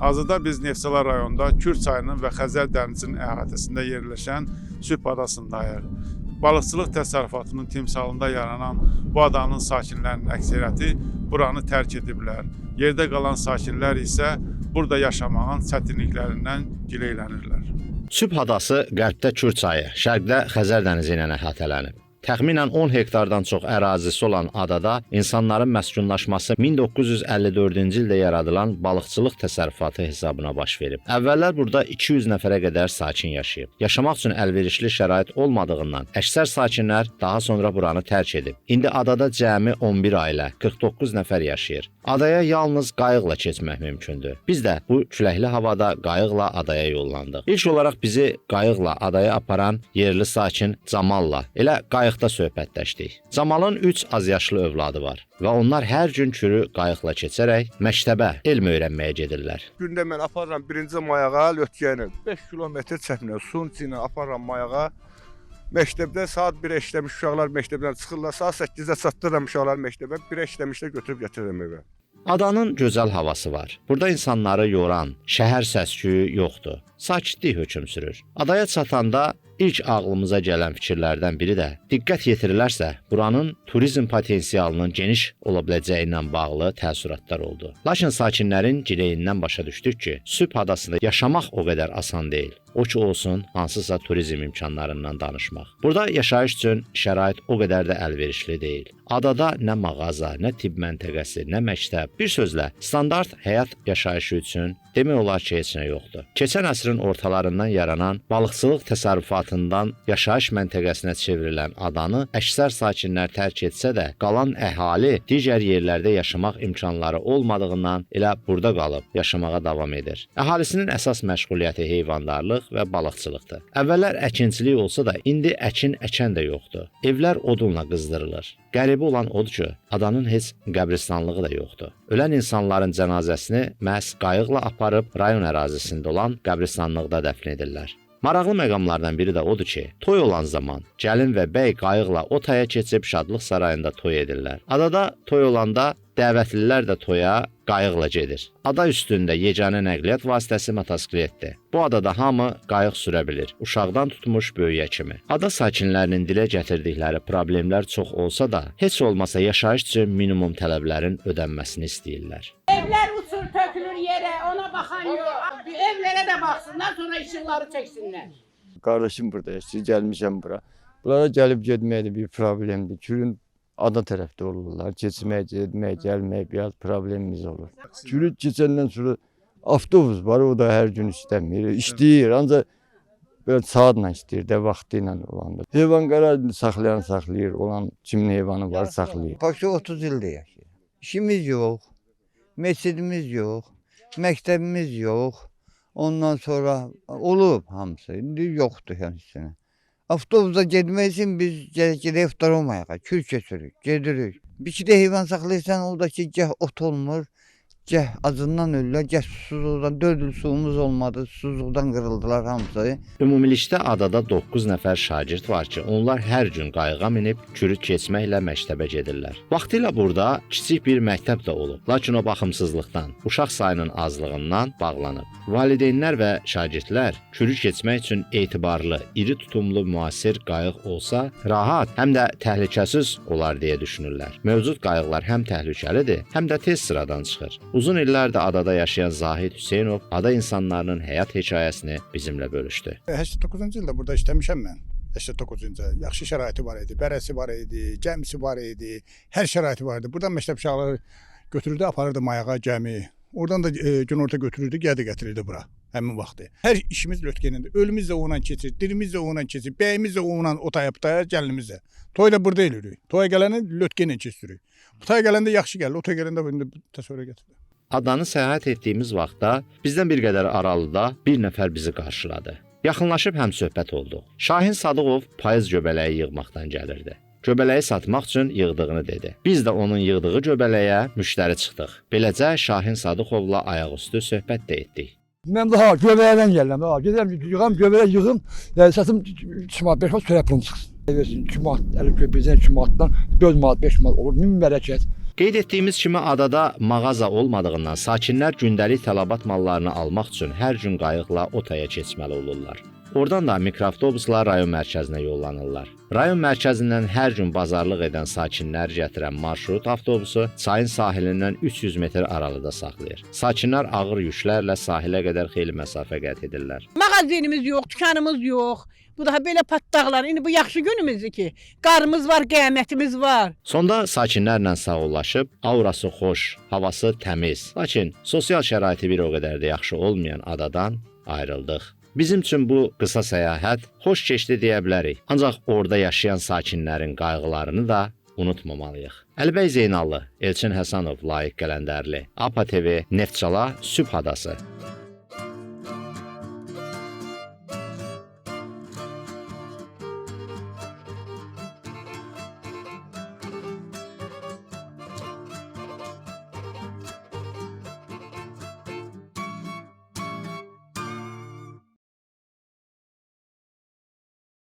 Hazırda biz Neftçala rayonunda Kür çayının və Xəzər dənizinin əhatəsində yerləşən Sübh adasındayıq. Balıqçılıq təsərrüfatının timsalında yaranan bu adanın sakinlərinin əksəriyyəti buranı tərk ediblər. Yerdə qalan sakinlər isə burada yaşamağın çətinliklərindən gileylənirlər. Sübh adası qərbdə Kür çayı, şərqdə Xəzər dənizi ilə əhatələnib. Təxminən 10 hektardan çox ərazisi olan adada insanların məskunlaşması 1954-cü ildə yaradılan balıqçılıq təsərrüfatı hesabına baş verib. Əvvəllər burada 200 nəfərə qədər sakin yaşayıb. Yaşamaq üçün əlverişli şərait olmadığından əksər sakinlər daha sonra buranı tərk edib. İndi adada cəmi 11 ailə, 49 nəfər yaşayır. Adaya yalnız qayıqla keçmək mümkündür. Biz də bu küləkli havada qayıqla adaya yollandıq. İlk olaraq bizi qayıqla adaya aparan yerli sakin Camalla, elə qayıqda söhbətləşdik. Camalın 3 azyaşlı övladı var və onlar hər gün Kürü qayıqla keçərək məktəbə, elm öyrənməyə gedirlər. Gündə mən aparıram birinci mayağa lötkə ilə 5 kilometr çəpinə sun ilə aparıram mayağa. Məktəbdə saat 1-ə işləmiş uşaqlar məktəbdən çıxırlar, saat 8-də çatdırıram uşaqlar məktəbə, 1-ə işləmişlər götürüb gətirirəm evə. Adanın gözəl havası var. Burada insanları yoran, şəhər səs-küyü yoxdur. Sakitlik hökm sürür. Adaya çatanda ilk ağlımıza gələn fikirlərdən biri də diqqət yetirilərsə, buranın turizm potensialının geniş ola biləcəyi ilə bağlı təəssüratlar oldu. Lakin sakinlərin gileyindən başa düşdük ki, Sübh adasında yaşamaq o qədər asan deyil. O ki olsun, hansısa turizm imkanlarından danışmaq. Burada yaşayış üçün şərait o qədər də əlverişli deyil. Adada nə mağaza, nə tibb məntəqəsi, nə məktəb, bir sözlə standart həyat yaşayışı üçün demək olar ki, heç nə yoxdur. Keçən əsrin ortalarından yaranan balıqçılıq təsərrüfatından yaşayış məntəqəsinə çevrilən adanı əksər sakinlər tərk etsə də, qalan əhali digər yerlərdə yaşamaq imkanları olmadığından elə burada qalıb yaşamağa davam edir. Əhalisinin əsas məşğuliyyəti heyvandarlıq və balıqçılıqdır. Əvvəllər əkinçilik olsa da, indi əkin əkən də yoxdur. Evlər odunla qızdırılır. Qəribə olan odur ki, adanın heç qəbristanlığı da yoxdur. Ölən insanların cənazəsini məhz qayıqla aparıb rayon ərazisində olan qəbristanlıqda dəfn edirlər. Maraqlı məqamlardan biri də odur ki, toy olan zaman gəlin və bəy qayıqla o taya keçib şadlıq sarayında toy edirlər. Adada toy olanda dəvətlilər də toya qayıqla gedir. Ada üstündə yeganə nəqliyyat vasitəsi motosikletdir. Bu adada hamı qayıq sürə bilir, uşaqdan tutmuş böyüyə kimi. Ada sakinlərinin dilə gətirdikləri problemlər çox olsa da, heç olmasa yaşayış üçün minimum tələblərin ödənməsini istəyirlər. Evlər uçur, tökülür yerə, ona baxan yox. Evlərə də baxsınlar, sonra işıqları çəksinlər. Qardaşım burada yaşayır, gəlmişəm bura. Bunlara gəlib getmək də bir problemdir. Kürün ada tərəfdə olurlar. Keçmək, getmək, gəlmək biraz problemimiz olur. Kürü keçəndən sonra avtobus var, o da hər gün işləmir. İşləyir, ancaq böyle saatla işləyir də vaxtı ilə olanda. Heyvan qararını saxlayan saxlayır, olan kimin heyvanı var saxlayır. Paşa 30 ildə yaşayır. İşimiz yox, məscidimiz yox, məktəbimiz yox. Ondan sonra olub hamısı, indi yoxdur həmçinin. Avtobusda getmək üçün biz gedək iftar olmayaqa, kür keçirik, gedirik. Bir iki də heyvan saxlayırsan, o da ki, gəh ot olmur, gəh acından ölürlər, gəh susuzluqdan, 4 il suyumuz olmadı, susuzluqdan qırıldılar hamısı. Ümumilikdə adada 9 nəfər şagird var ki, onlar hər gün qayığa minib Kürü keçməklə məktəbə gedirlər. Vaxtilə burada kiçik bir məktəb də olub, lakin o baxımsızlıqdan, uşaq sayının azlığından bağlanıb. Valideynlər və şagirdlər Kürü keçmək üçün etibarlı, iri tutumlu müasir qayıq olsa, rahat, həm də təhlükəsiz olar deyə düşünürlər. Mövcud qayıqlar həm təhlükəlidir, həm də tez sıradan çıxır. Uzun illərdir adada yaşayan Zahid Hüseynov ada insanlarının həyat hekayəsini bizimlə bölüşdü. 89-cu ildə burada işləmişəm mən. 89-cu yaxşı şəraiti var idi, bərəsi var idi, gəmisi var idi, hər şəraiti var idi. Buradan məktəb uşaqları götürürdü, aparırdı mayağa gəmi. Oradan da günorta götürürdü, gətirirdi bura həmin vaxtı. Hər işimiz lötkənindir. Ölümüz də onunla keçir, dirimiz də onunla keçir, bəyimiz də onunla o taya gəlinimiz də. Toy da burada eləyirik. Toya gələni lötkənlə keçiririk. Bu taya gələndə yaxşı gəlir, o taya gələndə indi təsəvvürə gətirir. Adanı səyahət etdiyimiz vaxtda bizdən bir qədər aralıda bir nəfər bizi qarşıladı. Yaxınlaşıb həmsöhbət olduq. Şahin Sadıqov payız göbələyi yığmaqdan gəlirdi. Göbələyi satmaq üçün yığdığını dedi. Biz də onun yığdığı göbələyə müştəri çıxdıq. Beləcə Şahin Sadıqovla ayaqüstü söhbət də etdik. Mən daha göbələkdən gəlirəm. Gedirəm, yığam, göbələk yığım, satım 2 manat, 5 manat çörək pulum çıxsın. 2 manat, 50 köpəkdən 2 manatdan 4 manat, 5 manat olur, min bərəkət. Qeyd etdiyimiz kimi adada mağaza olmadığından sakinlər gündəlik tələbat mallarını almaq üçün hər gün qayıqla Otaya keçməli olurlar. Oradan da mikroavtobusla rayon mərkəzinə yollanırlar. Rayon mərkəzindən hər gün bazarlıq edən sakinlər gətirən marşrut avtobusu çayın sahilindən 300 metr aralıda saxlayır. Sakinlər ağır yüklərlə sahilə qədər xeyli məsafə qət edirlər. Mağazinimiz yox, dükanımız yox. Bu daha belə patdaqlar. İndi bu yaxşı günümüzdür ki. Qarımız var, qiyamətimiz var. Sonda sakinlərlə sağollaşıb, aurası xoş, havası təmiz, lakin sosial şəraiti bir o qədər də yaxşı olmayan adadan ayrıldıq. Bizim üçün bu qısa səyahət xoş keçdi deyə bilərik. Ancaq orada yaşayan sakinlərin qayğılarını da unutmamalıyıq. Əlbəy Zeynallı, Elçin Həsənov, Layiq Qələndərli, APA TV, Neftçala, Sübh adası.